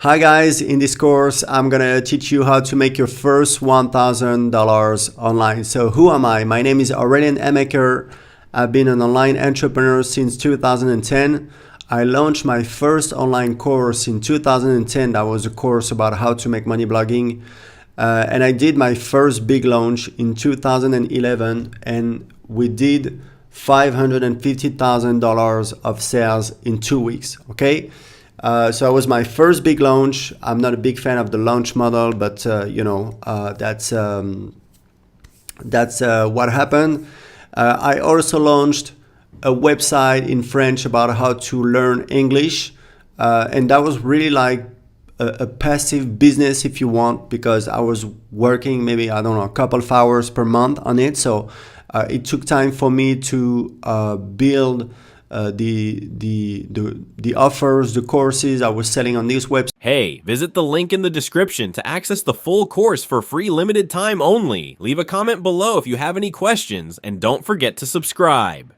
Hi guys, in this course I'm gonna teach you how to make your first $1,000 online. So who am I? My name is Aurelien Amacker. I've been an online entrepreneur since 2010. I launched my first online course in 2010. That was a course about how to make money blogging. And I did my first big launch in 2011 and we did $550,000 of sales in 2 weeks, okay? So it was my first big launch. I'm not a big fan of the launch model, but that's what happened. I also launched a website in French about how to learn English, and that was really like a passive business, if you want, because I was working maybe I don't know a couple of hours per month on it. So it took time for me to build the offers, the courses I was selling on this website. Hey, visit the link in the description to access the full course for free limited time only. Leave a comment below if you have any questions, and don't forget to subscribe.